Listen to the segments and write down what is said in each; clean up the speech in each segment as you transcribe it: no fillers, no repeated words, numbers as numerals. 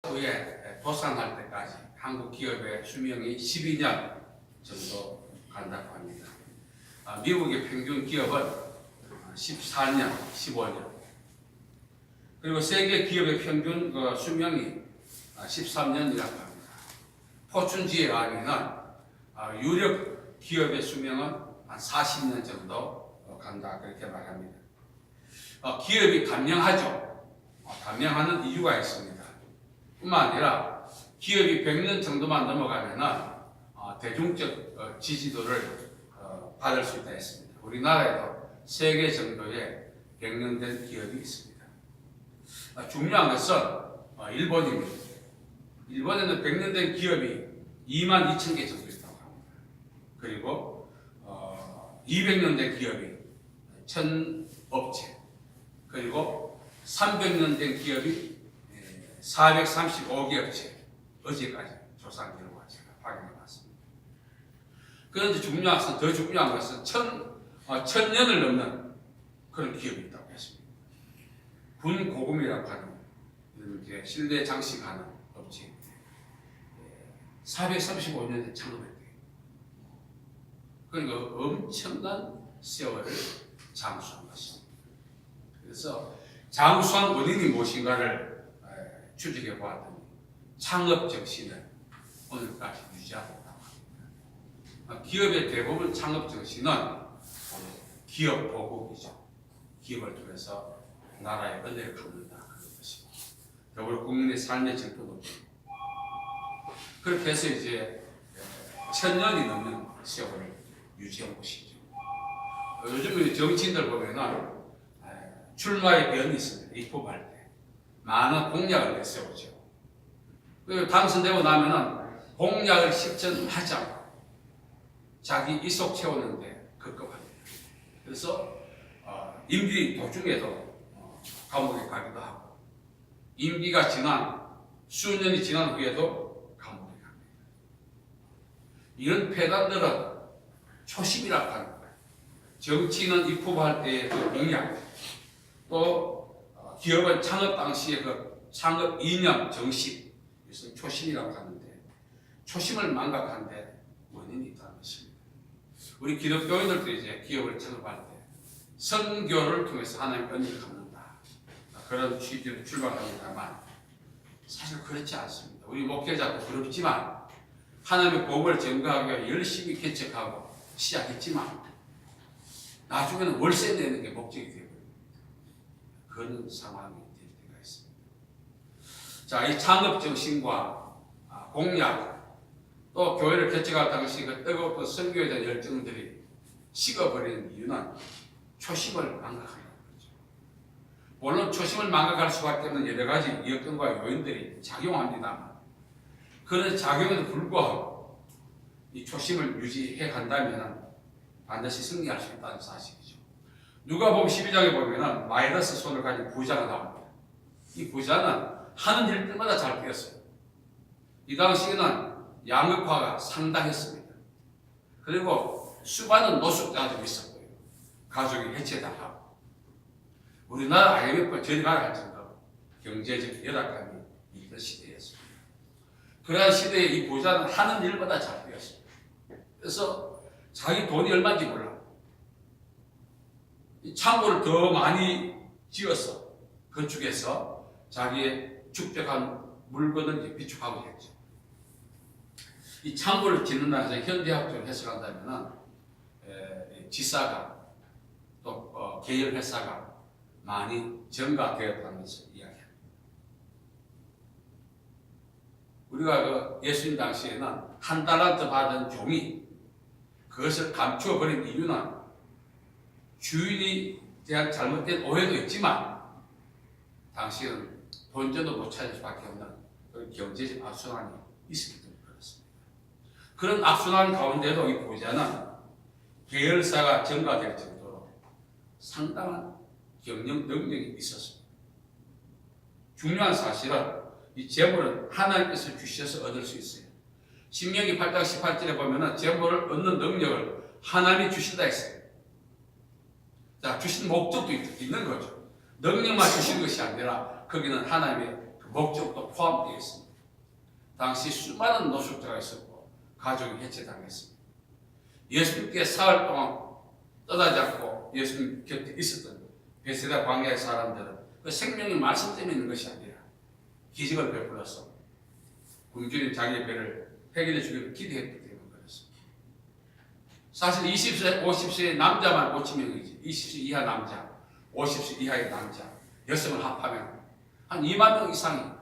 후에 도산할 때까지 한국 기업의 수명이 12년 정도 간다고 합니다. 미국의 평균 기업은 14년, 15년. 그리고 세계 기업의 평균 수명이 13년이라고 합니다. 포춘지에 의하면 유력 기업의 수명은 한 40년 정도 간다 그렇게 말합니다. 기업이 단명하죠. 단명하는 이유가 있습니다. 뿐만 아니라 기업이 100년 정도만 넘어가면 대중적 지지도를 받을 수 있다 했습니다. 우리나라에도 3개 정도의 100년 된 기업이 있습니다. 중요한 것은 일본입니다. 일본에는 100년 된 기업이 22,000개 정도 있다고 합니다. 그리고 200년 된 기업이 1,000업체, 그리고 300년 된 기업이 435개 업체, 어제까지 조사한 결과 제가 확인해 봤습니다. 그런데 더 중요한 것은 1,000년을 넘는 그런 기업이 있다고 했습니다. 분고금이라고 하는 이렇게 실내 장식하는 업체 435년에 창업했대요. 그러니까 엄청난 세월을 장수한 것입니다. 그래서 장수한 원인이 무엇인가를 추적해 보았더니 창업 정신을 오늘까지 유지하고 있다고 합니다. 기업의 대부분 창업 정신은 기업 보국이죠. 기업을 통해서 나라의 은혜를 갚는다 그런 것입니다. 더불어 국민의 삶의 질도 높입니다. 그렇게 해서 이제 1000년이 넘는 세월을 유지한 것이죠. 요즘 정치인들 보면은 출마의 변이 있습니다. 입법할 때 많은 공약을 내세우죠. 그리고 당선되고 나면은 공약을 실천하지 않고 자기 이속 채우는데 급급합니다. 그래서 임기 도중에도 감옥에 가기도 하고 임기가 수년이 지난 후에도 감옥에 갑니다. 이런 폐단들은 초심이라고 하는 거예요. 정치인은 입법할 때의 그 공약, 또 기업은 창업 당시의 그 창업 이념, 정신, 이것은 초심이라고 하는데 초심을 망각하는데 원인이 있다는 것입니다. 우리 기독교인들도 이제 기업을 창업할 때 선교를 통해서 하나님의 은혜를 갚는다 그런 취지로 출발합니다만 사실 그렇지 않습니다. 우리 목회자도 그렇지만 하나님의 복음을 전가하기 위해 열심히 개척하고 시작했지만 나중에는 월세 내는 게 목적이 되고 그런 상황이 될 때가 있습니다. 자, 이 창업 정신과 공약, 또 교회를 개척할 당시 그 뜨겁고 선교에 대한 열정들이 식어버리는 이유는 초심을 망각한다는 거죠. 물론 초심을 망각할 수밖에 없는 여러 가지 여건과 요인들이 작용합니다만 그런 작용에도 불구하고 이 초심을 유지해 간다면 반드시 승리할 수 있다는 사실이죠. 누가복음 12장에 보면은 마이다스 손을 가진 부자가 나옵니다. 이 부자는 하는 일들마다 잘 되었어요. 이 당시에는 양극화가 상당했습니다. 그리고 수많은 노숙자가 가지고 있었고요. 가족이 해체당하고 우리나라 IMF가 전가할 정도로 경제적 열악함이 있던 시대였습니다. 그러한 시대에 이 부자는 하는 일마다 잘 되었습니다. 그래서 자기 돈이 얼마인지 몰라. 창고를 더 많이 지어서 건축해서 자기의 축적한 물건을 비축하고 했죠. 이 창고를 짓는다는 것은 현대학적으로 해석한다면 지사가 또 계열 회사가 많이 증가되었다는 것을 이야기합니다. 우리가 그 예수님 당시에는 한 달란트 받은 종이 그것을 감추어 버린 이유는 주인이 대한 잘못된 오해도 있지만 당시에는 본전도 못 찾을 수밖에 없는 그런 경제적 악순환이 있었기 때문에 그렇습니다. 그런 악순환 가운데도 이 부자는 계열사가 증가될 정도로 상당한 경영 능력이 있었습니다. 중요한 사실은 이 재물은 하나님께서 주셔서 얻을 수 있어요. 신명기 8장 18절에 보면은 재물을 얻는 능력을 하나님이 주신다 했어요. 자, 주신 목적도 있는 거죠. 능력만 주신 것이 아니라 거기는 하나님의 그 목적도 포함되어 있습니다. 당시 수많은 노숙자가 있었고 가족이 해체당했습니다. 예수님께 사흘 동안 떠나지 않고 예수님 곁에 있었던 베세다 광야의 사람들은 그 생명의 말씀 때문에 있는 것이 아니라 기적을 베풀어서 굶주린 자기의 배를 해결해 주기를 기대했기 때문에 그렇습니다. 사실 20세, 50세의 남자만 5,000명이지 20세 이하 남자, 50세 이하의 남자, 여성을 합하면 한 2만 명 이상이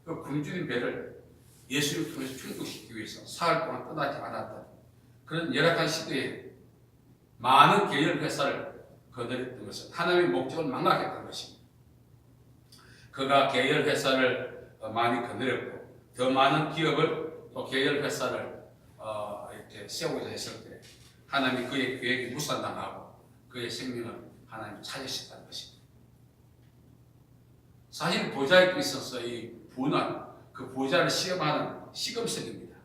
그 굶주린 배를 예수를 통해서 충족시키기 위해서 사흘 동안 떠나지 않았던 그런 열악한 시대에 많은 계열 회사를 거느렸던 것은 하나님의 목적을 망각했던 것입니다. 그가 계열 회사를 많이 거느렸고 더 많은 기업을 또 계열 회사를 이렇게 세우고자 했을 때 하나님이 그의 계획이 무산당하고 그의 생명을 하나님이 찾으셨다는 것입니다. 사실 보좌에 있어서 이 부는 그 보좌를 시험하는 시금석입니다.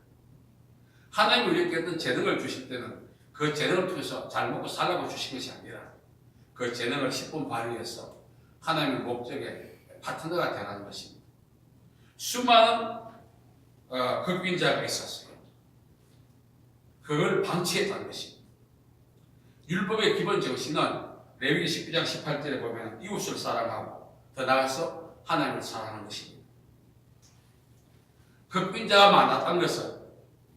하나님이 우리에게 어떤 재능을 주실 때는 그 재능을 통해서 잘 먹고 살라고 주신 것이 아니라 그 재능을 10분 발휘해서 하나님의 목적의 파트너가 되라는 것입니다. 수많은 극빈자가 있었어요. 그걸 방치했다는 것입니다. 율법의 기본 정신은 레위기 19장 18절에 보면 이웃을 사랑하고 더 나아가서 하나님을 사랑하는 것입니다. 극빈자가 많았다는 것은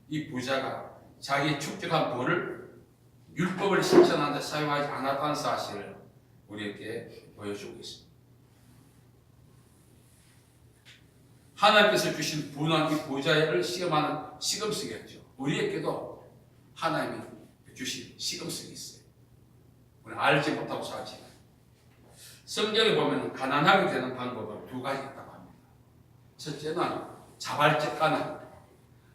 이 부자가 자기 축적한 부를 율법을 실천하는 데 사용하지 않았다는 사실을 우리에게 보여주고 있습니다. 하나님께서 주신 부는 이 부자를 시험하는 시금석이었죠. 우리에게도 하나님이 주신 시금석이 있어요. 우리는 알지 못하고 살지만 성경에 보면 가난하게 되는 방법은 두 가지 있다고 합니다. 첫째는 자발적 가난.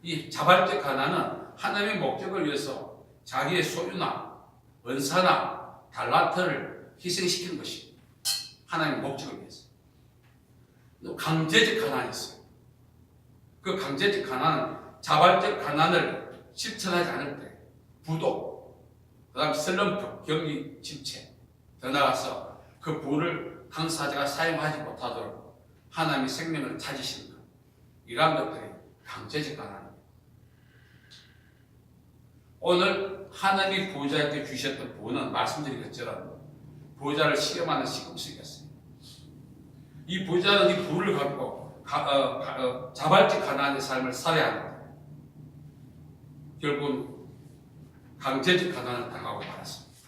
이 자발적 가난은 하나님의 목적을 위해서 자기의 소유나 은사나 달란트를 희생시키는 것입니다. 하나님의 목적을 위해서. 또 강제적 가난이 있어요. 그 강제적 가난은 자발적 가난을 실천하지 않을 때 부도, 그 다음 슬럼프, 경기 침체, 더 나아가서 그 부를 당사자가 사용하지 못하도록 하나님의 생명을 찾으시는 것. 이러한 것들이 강제적 가난입니다. 오늘 하나님이 부자에게 주셨던 부는 말씀드린 것처럼 부자를 시험하는 시금석이었어요. 이 부자는 이 부를 갖고 자발적 가난의 삶을 살아야 합니다. 결국 강제적 가난을 당하고 말았습니다.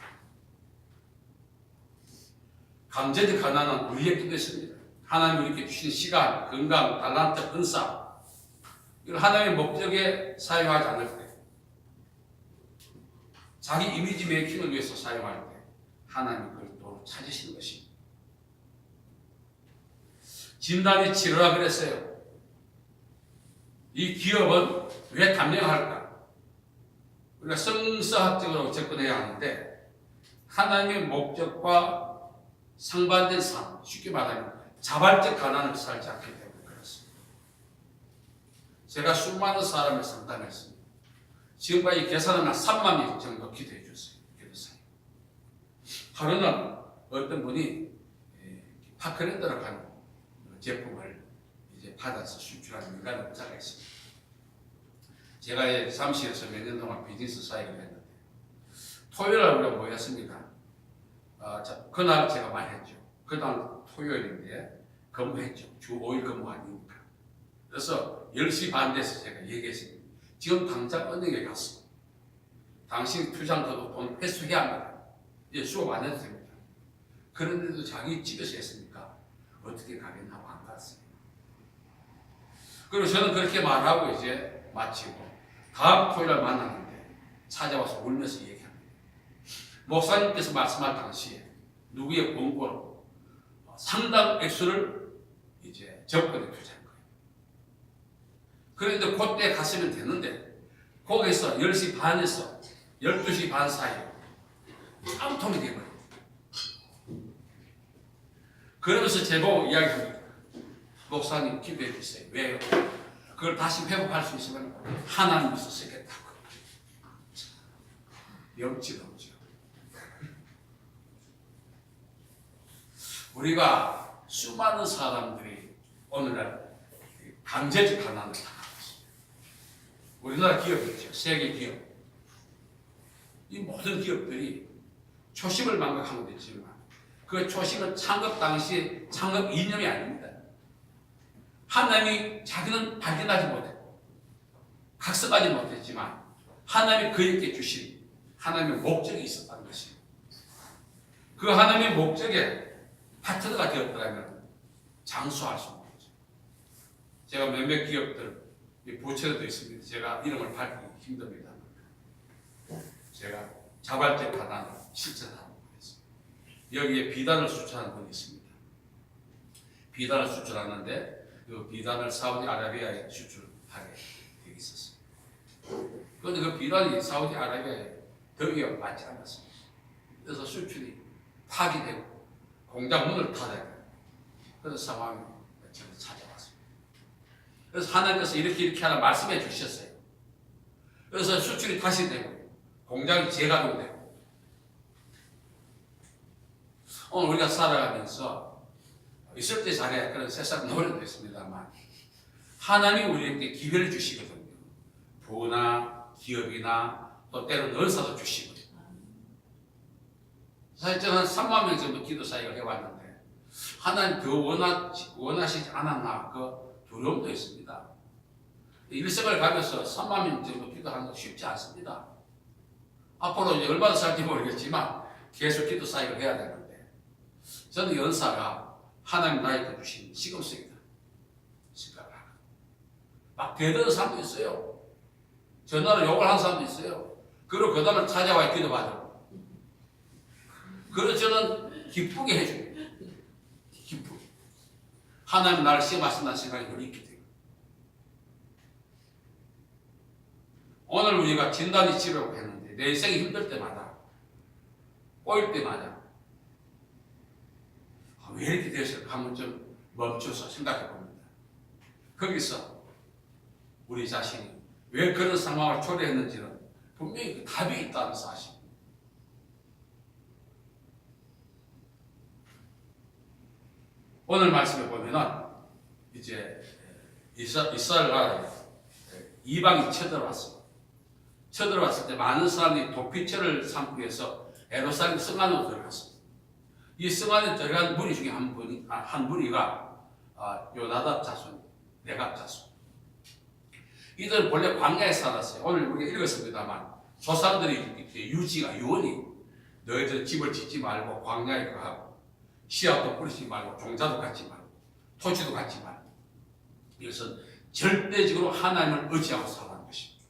강제적 가난은 우리의 뜻입니다. 하나님이 이렇게 주신 시간, 건강, 달란트, 은사 이걸 하나님의 목적에 사용하지 않을 때 자기 이미지 메이킹을 위해서 사용할 때 하나님이 그걸 또 찾으시는 것입니다. 진단이 치료라 그랬어요. 이 기업은 왜 단명할까? 우리가 성서학적으로 접근해야 하는데 하나님의 목적과 상반된 삶, 쉽게 말하면 자발적 가난을 살지 않기 때문에 그렇습니다. 제가 수많은 사람을 상담했습니다. 지금까지 계산은 한 3만 명 정도 기도해 줬어요. 기도사에. 하루는 어떤 분이 파크랜드라고 하는 제품을 이제 받아서 수출하는 민간 업자가 있습니다. 제가 잠시에서 몇 년 동안 비즈니스 사역을 했는데 토요일에 우리가 모였습니다. 그날 제가 말했죠. 그날 토요일인데 근무했죠. 주 5일 근무 아닙니까? 그래서 10시 반 돼서 제가 얘기했습니다. 지금 당장 은행에 갔어. 당신 투자한테도 돈 회수해야 합니다. 이제 수업 안 해도 됩니다. 그런데도 자기 집에서 했으니까 어떻게 가겠냐고 안 갔어요. 그리고 저는 그렇게 말하고 이제 마치고 다음 토요일 만났는데 찾아와서 울면서 얘기합니다. 목사님께서 말씀할 당시에 누구의 권고로 상당 액수를 이제 적금에 투자한 거예요. 그런데 그때 갔으면 됐는데 거기서 10시 반에서 12시 반 사이에 깡통이 되어버려요. 그러면서 제보고 이야기합니다. 목사님 기도해 주세요. 왜요? 그걸 다시 회복할 수 있으면 하나님께서 쓰겠다고. 명치가 없죠. 우리가 수많은 사람들이 오늘날 강제적 가난을 당하고 있습니다. 우리나라 기업이죠. 세계 기업. 이 모든 기업들이 초심을 망각한 것도 있지만 그 초심은 창업 당시 창업 이념이 아닙니다. 하나님이 자기는 발견하지 못했고 각성하지 못했지만 하나님이 그에게 주신 하나님의 목적이 있었다는 것입니다. 그 하나님의 목적에 파트너가 되었더라면 장수할 수 있는 거죠. 제가 몇몇 기업들 부채도 있습니다. 제가 이름을 밝히기 힘듭니다. 제가 자발적 가난을 실천하는 거였습니다. 여기에 비단을 수출하는 분이 있습니다. 비단을 수출하는데 그 비단을 사우디아라비아에 수출하게 되어 있었습니다. 그런데 그 비단이 사우디아라비아에 더위가 맞지 않았습니다. 그래서 수출이 파기되고 공장 문을 닫아야 돼요. 그래서 상황이 저를 찾아왔습니다. 그래서 하나님께서 이렇게 하나 말씀해 주셨어요. 그래서 수출이 다시 되고 공장이 재가동되고 오늘 우리가 살아가면서 있을 때 잘해야 그런 세상 노래도 있습니다만 하나님이 우리에게 기회를 주시거든요. 부나 기업이나 또 때로는 은사도 주시거든요. 사실 저는 3만 명 정도 기도 사역을 해왔는데 하나님 더 원하시지 않았나 그 두려움도 있습니다. 일생을 가면서 3만 명 정도 기도하는 거 쉽지 않습니다. 앞으로 이제 얼마나 살지 모르겠지만 계속 기도 사역을 해야 되는데 저는 연사가 하나님 나에게 주신 시금석이다 생각을 하고 막 대드는 사람도 있어요. 전화로 욕을 하는 사람도 있어요. 그리고 그 다음에 찾아와야 기도받으러 그래서 저는 기쁘게 해줍니다. 기쁘게 하나님 나를 시험하신다는 생각이 늘 있게 돼요. 오늘 우리가 진단이 치료라고 했는데 내 인생이 힘들 때마다 꼬일 때마다 왜 이렇게 되었을까 한번 좀 멈춰서 생각해 봅니다. 거기서 우리 자신이 왜 그런 상황을 초래했는지는 분명히 그 답이 있다는 사실. 오늘 말씀에 보면은 이제 이스라엘 나라에 이방이 쳐들어왔습니다. 쳐들어왔을 때 많은 사람들이 도피처를 삼기 위해서 예루살렘 성 안으로 들어갔습니다. 이 성 안에 들어간 무리 중에 한 무리가 요나답 자손, 레갑 자손. 이들은 본래 광야에 살았어요. 오늘 우리가 읽었습니다만 조상들이 유언이 너희들 집을 짓지 말고 광야에 가고 씨앗도 뿌리지 말고 종자도 갖지 말고 토지도 갖지 말고 이것은 절대적으로 하나님을 의지하고 살아가는 것입니다.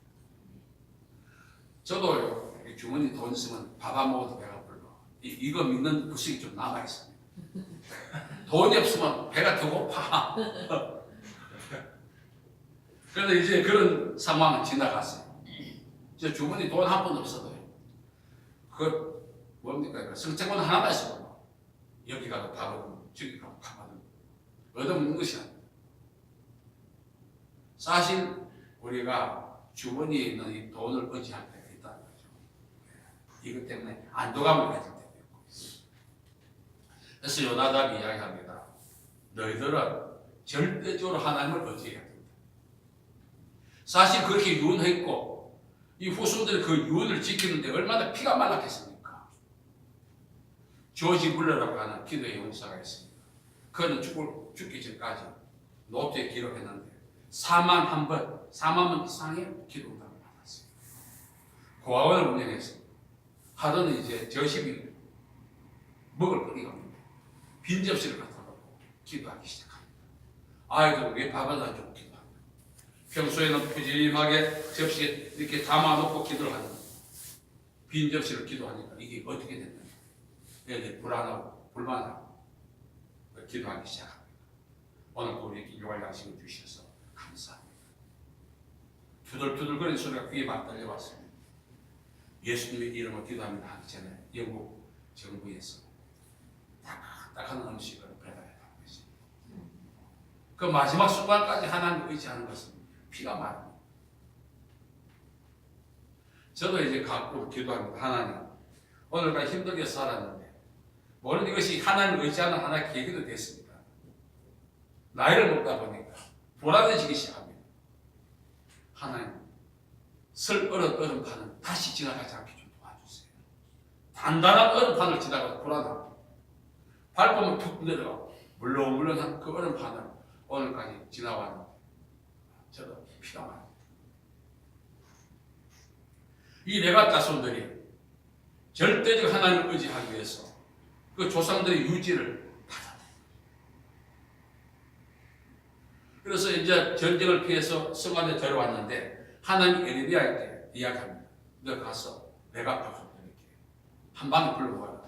저도 주머니 돈 있으면 밥 안 먹어도 배가 불러. 이거 믿는 구석이 좀 남아있습니다. 돈이 없으면 배가 더 고파. 그래서 이제 그런 상황은 지나갔어요. 저 주머니 돈 한 번 없어도요. 그 뭡니까? 성채권 하나만 있어도 여기 가도 밥은 저기 가도 밥은 얻어먹는 것이 아닙니다. 사실 우리가 주머니에 있는 이 돈을 의지할 때가 있다는 거죠. 이것 때문에 안도감을 가질 때가 있고. 그래서 요나답이 이야기합니다. 너희들은 절대적으로 하나님을 의지해야 된다. 사실 그렇게 유언했고 이 후손들이 그 유언을 지키는데 얼마나 피가 말랐겠습니까? 조지 물러라고 하는 기도의 용사가 있습니다. 그는 죽기 전까지 노트에 기록했는데 4만 번 이상의 기도응답을 받았어요. 고아원을 운영했습니다. 하루는 이제 저십이 먹을 거리가 없는데 빈 접시를 갖다 놓고 기도하기 시작합니다. 아이들 왜 밥을 안 주고 기도합니다. 평소에는 푸짐하게 접시에 이렇게 담아놓고 기도를 하는데 빈 접시를 기도하니까 이게 어떻게 됐느냐. 애들이 불안하고 불만하고 기도하기 시작합니다. 오늘 우리에게 요할 양식을 주셔서 감사합니다. 투덜투덜거리는 소리가 귀에 막 들려왔습니다. 예수님의 이름으로 기도합니다 하기 전에 영국 정부에서 딱딱한 음식을 배달해달라고 했습니다. 그 마지막 순간까지 하나님을 의지하는 것은 피가 마릅니다. 저도 이제 가끔 기도합니다. 하나님, 오늘까지 힘들게 살았는데 모든 이것이 하나님을 의지하는 하나의 계기도 됐습니다. 나이를 먹다 보니까 불안해지기 시작합니다. 하나님, 얼음판은 다시 지나가지 않게 좀 도와주세요. 단단한 얼음판을 지나가도 불안합니다. 밟으면 툭 내려가고 물렁물렁한 그 얼음판을 오늘까지 지나왔는데 저도 피가 납니다. 이 레가 자손들이 절대적 하나님을 의지하기 위해서 그 조상들의 유지를 받았다. 그래서 이제 전쟁을 피해서 성안에 들어왔는데 하나님 에레미야에게 이야기합니다. 너 가서 레가 자손들에게 한 방에 불러와라.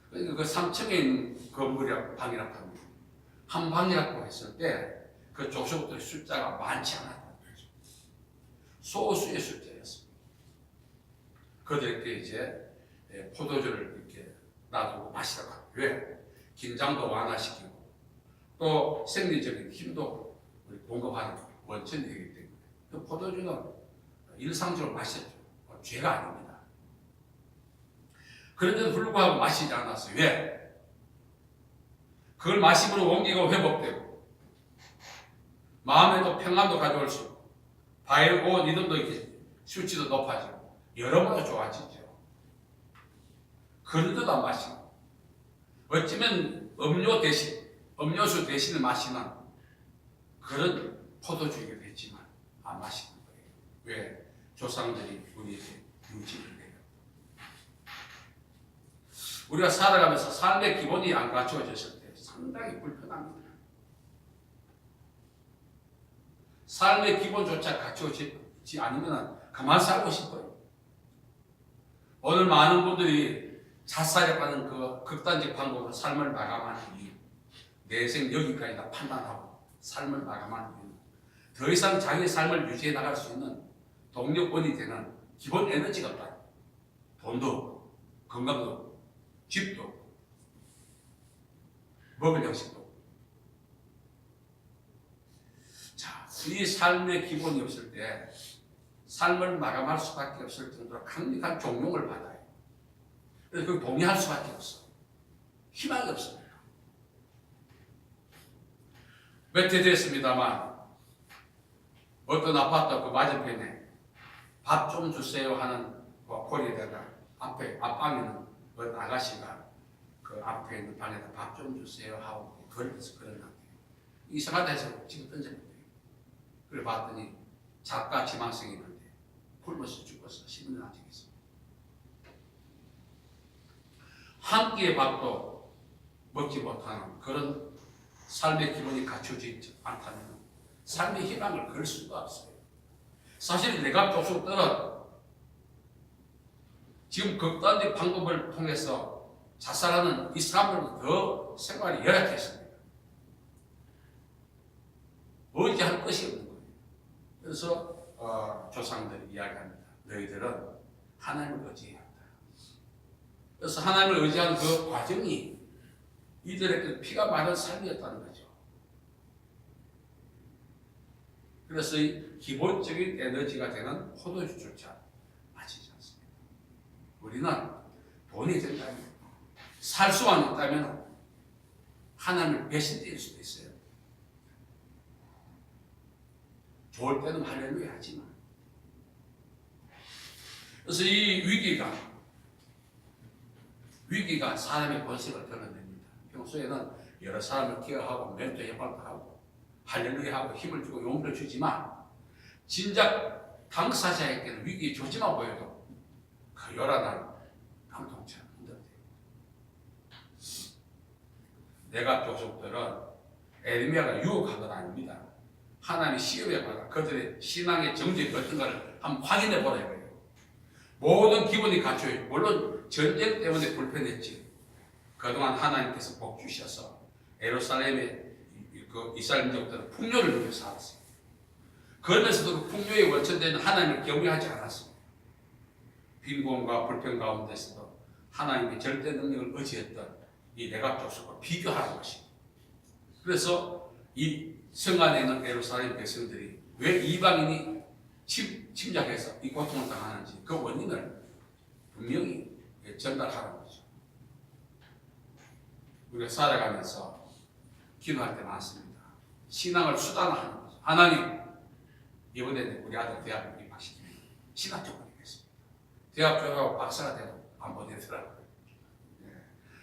그러니까 그 3층에 있는 건물이라고 방이라고 합니다. 한 방이라고 했을 때 그 족속들의 숫자가 많지 않았다는 거죠. 소수의 숫자였습니다. 그들에게 이제 포도주를 이렇게 놔두고 마시라고 합니다. 왜? 긴장도 완화시키고 또 생리적인 힘도 공급하는 원천이기 때문에 그 포도주는 일상적으로 마셨죠. 죄가 아닙니다. 그런데도 불구하고 마시지 않았어요. 왜? 그걸 마심으로 원기가 회복되고 마음에도 평안도 가져올 수 있고 바이고 리듬도 이렇게 수치도 높아지고 여러모로 좋아지죠. 그런데도 안 마시고 어쩌면 음료수 대신에 마시는 그런 포도주이게 됐지만 안 마시는 거예요. 왜? 조상들이 우리에게 유지를 해요. 우리가 살아가면서 삶의 기본이 안 갖추어졌을 때 상당히 불편합니다. 삶의 기본조차 갖추어지지 않으면 가만 살고 싶어요. 오늘 많은 분들이 자살에 관한 그 극단적 방법으로 삶을 마감하는 이유, 내생 여기까지다 판단하고 삶을 마감하는 이유는 더 이상 자기의 삶을 유지해 나갈 수 있는 동력원이 되는 기본 에너지가 없다. 돈도 없고, 건강도 없고, 집도 없고, 먹을 양식도 없고. 자, 이 삶의 기본이 없을 때 삶을 마감할 수밖에 없을 정도로 강력한 종용을 받아요. 그래서 그 동의할 수밖에 없어. 희망이 없습니다. 몇 해 됐습니다만 어떤 아파트 그 맞은편에 밥 좀 주세요 하는 콜에다가 앞에 앞방에는 어떤 아가씨가 그 앞에 있는 방에다 밥 좀 주세요 하고 걸어서 그러는데 이상하다 해서 지금 던졌는데 그걸 봤더니 작가 지망생이 있는데 굶어서 죽어서 10년 안 되겠어. 한 끼의 밥도 먹지 못하는 그런 삶의 기본이 갖춰지지 않다면 삶의 희망을 걸 수가 없어요. 사실 내가 족속들은 지금 극단적 방법을 통해서 자살하는 이 사람들보다 더 생활이 열악했습니다. 의지할 것이 없는 거예요. 그래서 조상들이 이야기합니다. 너희들은 하나님을 의지해야 한다. 그래서 하나님을 의지하는 그 과정이 이들의 피가 마른 삶이었다는 거죠. 그래서 이 기본적인 에너지가 되는 포도주조차 마시지 않습니다. 우리는 돈이 된다면, 살 수만 있다면 하나님을 배신될 수도 있어요. 좋을 때는 할렐루야 하지만. 그래서 이 위기가 사람의 본성을 드러냅니다. 평소에는 여러 사람을 케어하고 멘토 역할도 하고 할렐루야 하고 힘을 주고 용기를 주지만 진작 당사자에게는 위기의 조짐만 보여도 그 요란한 감동처럼 흔들어요. 내가 족속들은 에레미야가 유혹한 건 아닙니다. 하나님이 시험에 받아 그들의 신앙의 정직이 어떤가를 한번 확인해 보라 이거예요. 모든 기본이 갖춰요. 물론 전쟁 때문에 불편했지. 그동안 하나님께서 복 주셔서 예루살렘의 그 이스라엘 민족들은 풍요를 누려 살았어요. 그러면서도 그 풍요의 원천되는 하나님을 경외하지 않았습니다. 빈곤과 불평 가운데서도 하나님의 절대 능력을 의지했던 이 레갑 족속과 비교하는 것입니다. 그래서 이 성 안에 있는 예루살렘 백성들이 왜 이방인이 침략해서 이 고통을 당하는지 그 원인을 분명히 전달하는 거죠. 우리가 살아가면서 기도할 때 많습니다. 신앙을 수단화하는 거죠. 하나님, 이번에 우리 아들 대학 입학시키면 신학 쪽보내겠습니다. 대학 졸업하고 박사가 되고 안 보내더라고요.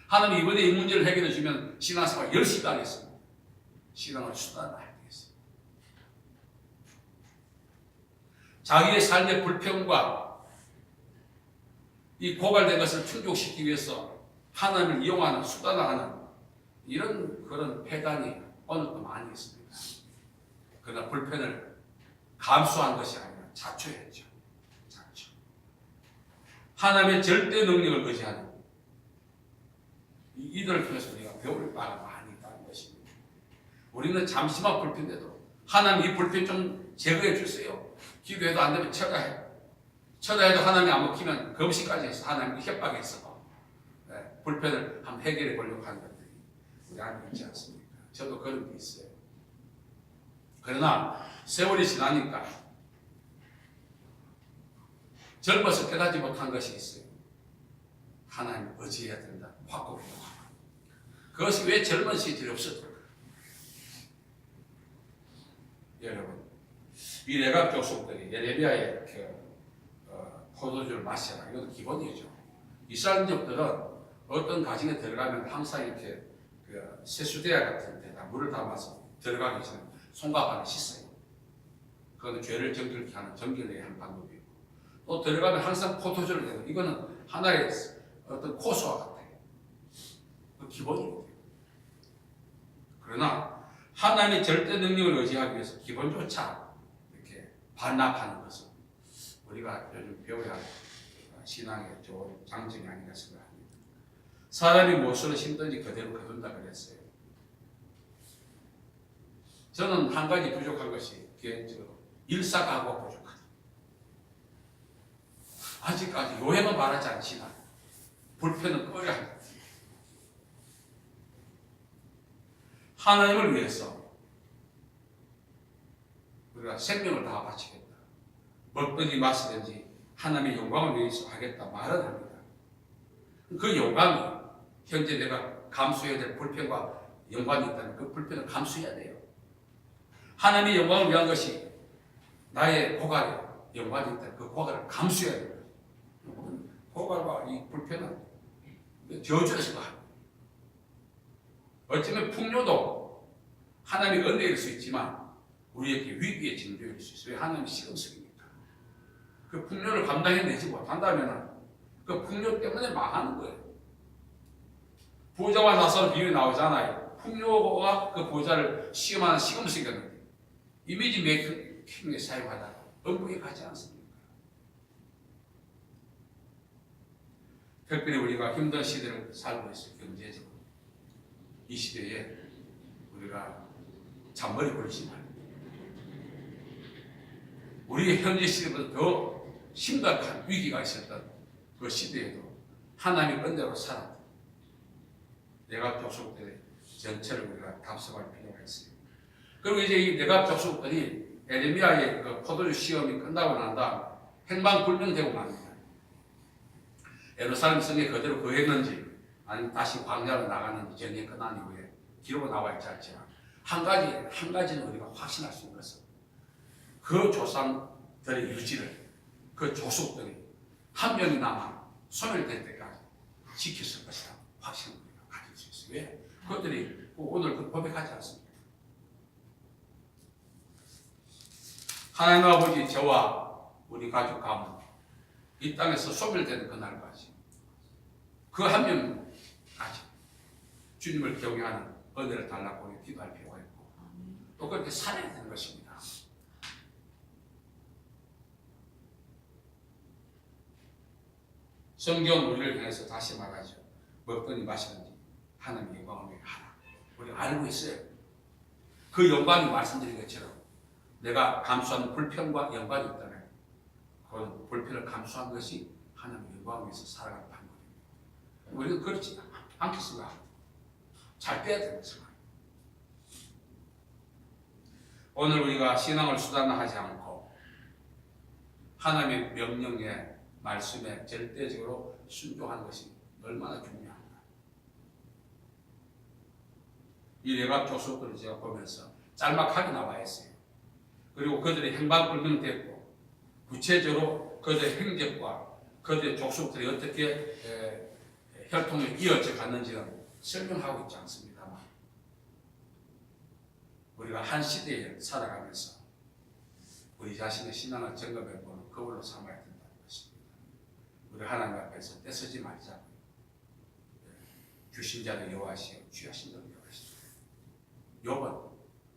하나님 이번에 이 문제를 해결해 주면 신앙생활 열심히 하겠습니다. 신앙을 수단화해야 되겠습니다. 자기의 삶의 불평과 이 고갈된 것을 충족시키기 위해서 하나님을 이용하는 수단화하는 이런 그런 폐단이 오늘도 많이 있습니다. 그러나 불편을 감수한 것이 아니라 자초했죠. 자초. 하나님의 절대 능력을 의지하는 이들을 통해서 우리가 배울 바가 많이 있다는 것입니다. 우리는 잠시만 불편해도 하나님 이 불편 좀 제거해 주세요. 기도해도 안 되면 쳐다해. 쳐다해도 하나님이 안 먹히면 금식까지 해서 하나님 협박해서 불편을 한번 해결해 보려고 하는 것들이 우리 안에 있지 않습니까? 저도 그런 게 있어요. 그러나 세월이 지나니까 젊어서 깨닫지 못한 것이 있어요. 하나님 의지해야 된다. 확고해야 된다. 그것이 왜 젊은 시절이 없었을까? 여러분, 이 레갑 족속들이 예레미야의 포도주를 마셔라. 이것도 기본이죠. 이스라엘족들은 어떤 가정에 들어가면 항상 이렇게 세수대야 같은 데다 물을 담아서 들어가기 전에 손과 발을 씻어요. 그거는 죄를 정결케 하는 정결의 한 방법이고, 또 들어가면 항상 포도주를 내고, 이거는 하나의 어떤 코스와 같아요. 그 기본이거든요. 그러나 하나님의 절대 능력을 의지하기 위해서 기본조차 이렇게 반납하는 것은 우리가 요즘 배워야 할 신앙의 좋은 장점이 아닌가 생각합니다. 사람이 무엇으로 심든지 그대로 거둔다 그랬어요. 저는 한 가지 부족한 것이 개인적으로 일사각오가 부족하다. 아직까지 요행은 말하지 않지만 불편은 꺼려한다. 하나님을 위해서 우리가 생명을 다 바치겠다. 먹든지 마시든지 하나님의 영광을 위해서 하겠다 말은 합니다. 그 영광이 현재 내가 감수해야 될 불편과 연관이 있다면 그 불편을 감수해야 돼요. 하나님의 영광을 위한 것이 나의 고갈에 연관이 있다면 그 고갈을 감수해야 돼요. 고갈과 이 불편은 저주에서 가. 어쩌면 풍요도 하나님의 은혜일 수 있지만 우리에게 위기의 징조일 수 있어요. 왜? 하나님의 시금석이니까. 그 풍요를 감당해내지 못한다면 그 풍요 때문에 망하는 거예요. 부자와 나선 비유 나오잖아요. 풍요가 그 부자를 시험하는 시금석이었는데 이미지 메이킹에 사용하다가 엉뚱히 가지 않습니까? 특별히 우리가 힘든 시대를 살고 있어요. 경제적으로. 이 시대에 우리가 잔머리 굴리지 말고 우리의 현재 시대보다 더 심각한 위기가 있었던 그 시대에도 하나님의 은혜로 살았다. 내갑 족속들의 전체를 우리가 답습할 필요가 있어요. 그리고 이제 이 내갑 족속들이 에레미야의 그 포도주 시험이 끝나고 난 다음 행방불명되고 맙니다. 예루살렘 성에 그대로 거했는지 아니면 다시 광야로 나가는지 전쟁이 끝난 이후에 기록은 나와 있지 않지만 한 가지는 우리가 확신할 수 있는 것은 그 조상들의 유지를 그 조속들이 한 명이나마 소멸될 때까지 지켰을 것이다. 확신을 우리가 가질 수 있어요. 왜? 그것들이 오늘 그 고백하지 않습니다. 하나님 아버지 저와 우리 가족 가문 이 땅에서 소멸되는 그날까지 그 한 명까지 주님을 경외하는 은혜를 달라고 기도할 필요가 있고 또 그렇게 살아야 되는 것입니다. 성경 우리를 향해서 다시 말하죠. 먹든지 마시든지 하나님의 영광을 위해 하라. 우리 알고 있어요. 그 영광이 말씀드린 것처럼 내가 감수하는 불편과 연관이 있다면 그 불편을 감수한 것이 하나님의 영광을 위해서 살아가는 방법입니다. 우리는 그렇지 않겠습니다. 잘 빼야 되는 상황. 오늘 우리가 신앙을 수단화하지 않고 하나님의 명령에 말씀에 절대적으로 순종하는 것이 얼마나 중요한가. 이 레갑 족속들을 제가 보면서 짤막하게 나와 있어요. 그리고 그들의 행방 불명됐고 구체적으로 그들의 행적과 그들의 족속들이 어떻게 혈통이 이어져 갔는지는 설명하고 있지 않습니다만 우리가 한 시대에 살아가면서 우리 자신의 신앙을 점검해보는 거울로 삼아야 된다는 것입니다. 우리 하나님 앞에서 떼쓰지 말자고요. 주신 자를 여호와시오 취하신 자를 여호와시오. 욥은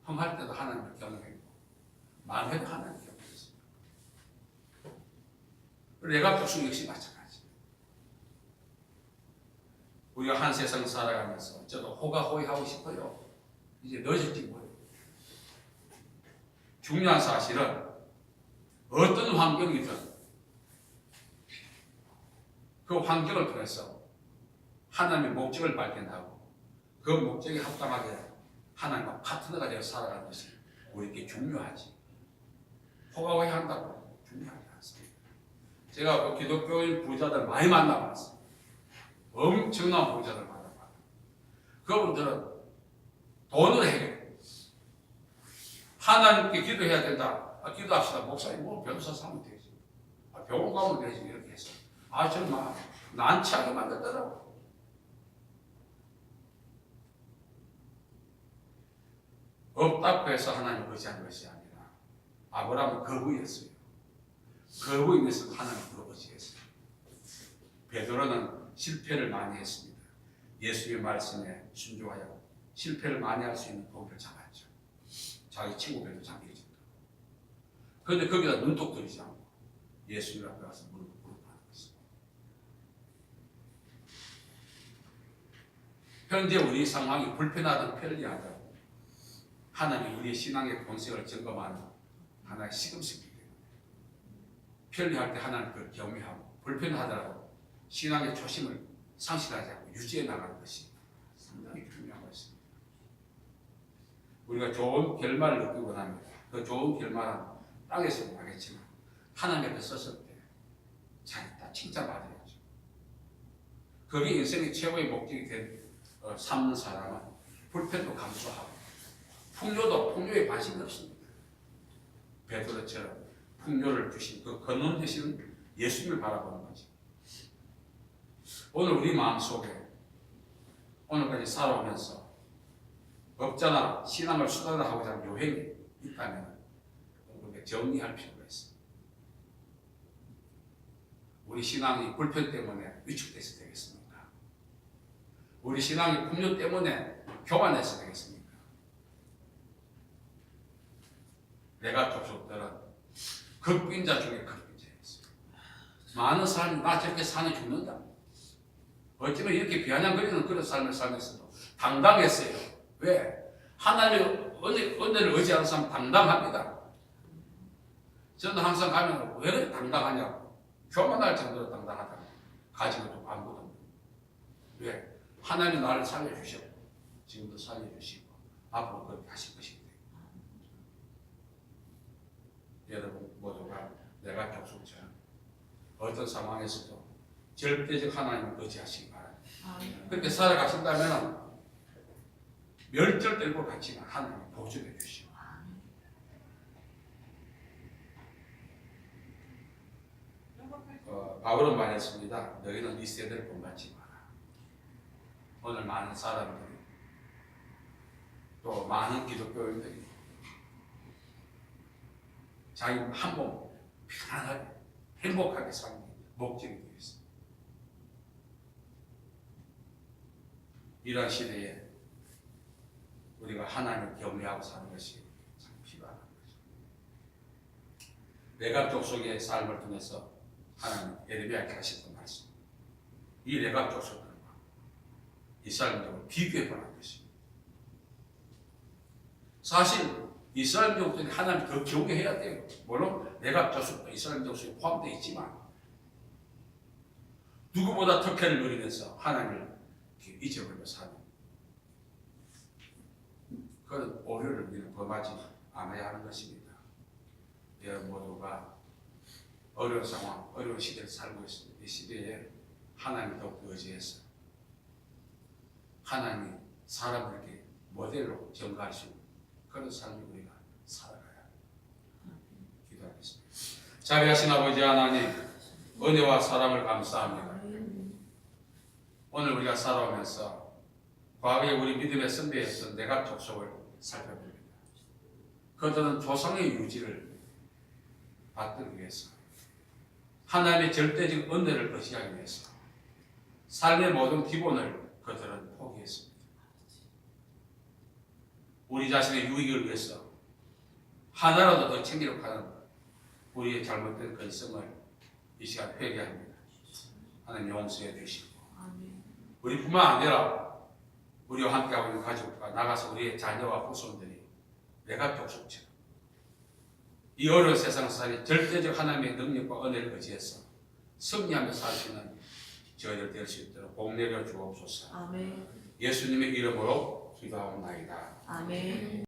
흥할 때도 하나님을 경외했고 망해도 하나님을 경외했습니다. 레갑 족속 역시 마찬가지. 우리가 한 세상 살아가면서 저도 호가호위하고 싶어요. 이제 늦을지 모르요. 중요한 사실은 어떤 환경이든 그 환경을 통해서 하나님의 목적을 발견하고 그 목적에 합당하게 하나님과 파트너가 되어 살아가는 것이 우리에게 중요하지. 호가호위 한다고 중요하지 않습니다. 제가 그 기독교인 부자들 많이 만나봤어요. 엄청난 부자들 만나봤어요. 그분들은 돈을 해결해요. 하나님께 기도해야 된다. 기도합시다. 목사님 뭐 변호사 사면 되지. 병원 가면 되지. 이렇게 해서 저는 막 난처하게 만들더라고. 없다고 해서 하나님을 의지한 것이 아니라 아브라함은 거부했어요. 거부임에서 하나님을 의지했어요. 베드로는 실패를 많이 했습니다. 예수의 말씀에 순종하여 실패를 많이 할 수 있는 도구를 잡았죠. 자기 친구들도 잡히죠. 그런데 거기다 눈독 들이지 않고 예수님 앞에 가서 무릎하는 것입니다. 현재 우리 상황이 불편하든 편리하든 하나님이 우리의 신앙의 본색을 점검하는 하나의 시금석이기 때문에 편리할 때 하나님 그걸 경외하고 불편하더라도 신앙의 초심을 상실하지 않고 유지해 나가는 것이 상당히 중요한 것입니다. 우리가 좋은 결말을 얻기 원합니다. 그 좋은 결말은 땅에서도 나겠지만 하나님 앞에 섰을 때 자기 다 칭찬받아야죠. 그게 인생의 최고의 목적이 된 삼는 사람은 불편도 감수하고 풍요에 관심이 없습니다. 베드로처럼 풍요를 주신 그 근원 되시는 예수님을 바라보는 거죠. 오늘 우리 마음속에 오늘까지 살아오면서 업자나 신앙을 수단화하고자 하는 요행이 있다면 우리가 정리할 필요가 있습니다. 우리 신앙이 불편 때문에 위축돼서 되겠습니까? 우리 신앙이 풍요 때문에 교만해서 되겠습니까? 내가 족속들은 극빈자 중에 극빈자였어요. 많은 사람이 나 저렇게 사는 죽는다. 어쩌면 이렇게 비아냥거리는 그런 삶을 살면서도 당당했어요. 왜? 하나님의 은혜를 의지하는 사람 당당합니다. 저는 항상 가면 왜 그렇게 당당하냐고. 교만할 정도로 당당하다고. 가진 것도 아무것도 없는. 왜? 하나님이 나를 살려주셨고 지금도 살려주시고 앞으로 그렇게 하실 것입니다. 여러분 모두가 내가 족속처럼 어떤 상황에서도 절대적 하나님을 의지하시기 바랍니다. 그렇게 살아가신다면 멸절될 것 같지만 하나님 보존해 주시고 바울은 말했습니다. 너희는 이 세대를 본받지 마라. 오늘 많은 사람들이 또 많은 기독교인들이 자기 한 몸 편안하게 행복하게 사는 목적이 되어 있습니다. 이러한 시대에 우리가 하나님을 경외하고 사는 것이 참 필요한 거죠. 레갑 족속의 삶을 통해서 하나님 예레미야에게 하셨던 말씀. 이 레갑 족속들과 이스라엘족을 비교해보는 것입니다. 사실 이스라엘족들이 하나님 더 경외해야 돼요. 물론 레갑 족속도 이스라엘 족속에 포함되어 있지만 누구보다 특혜를 누리면서 하나님을 잊어버리고 사는 그런 오류를 우리는 범하지 않아야 하는 것입니다. 여러분 모두가 어려운 상황, 어려운 시대를 살고 있습니다. 이 시대에 하나님을 더욱 의지해서 하나님이 사람들에게 모델로 전가할 수 있는 그런 삶이 우리가 살아가야 기도하겠습니다. 자비하신 아버지 하나님, 은혜와 사랑을 감사합니다. 오늘 우리가 살아오면서 과거에 우리 믿음의 선배였던 내가 족속을 살펴봅니다. 그들은 조상의 유지를 받기 위해서, 하나님의 절대적 은혜를 거시하기 위해서 삶의 모든 기본을 그들은 포기했습니다. 우리 자신의 유익을 위해서 하나라도 더 챙기려고 하는 우리의 잘못된 근성을 이 시간 회개합니다. 하나님 용서해 주시고, 우리뿐만 아니라 우리와 함께하고 있는 가족과 나가서 우리의 자녀와 후손들이 내가 족속처럼 이 어려운 세상살이 절대적 하나님의 능력과 은혜를 의지해서 승리하며 살 수 있는 저희들 될 수 있도록 복 내려 주옵소서. 아멘. 예수님의 이름으로 기도하옵나이다. 아멘.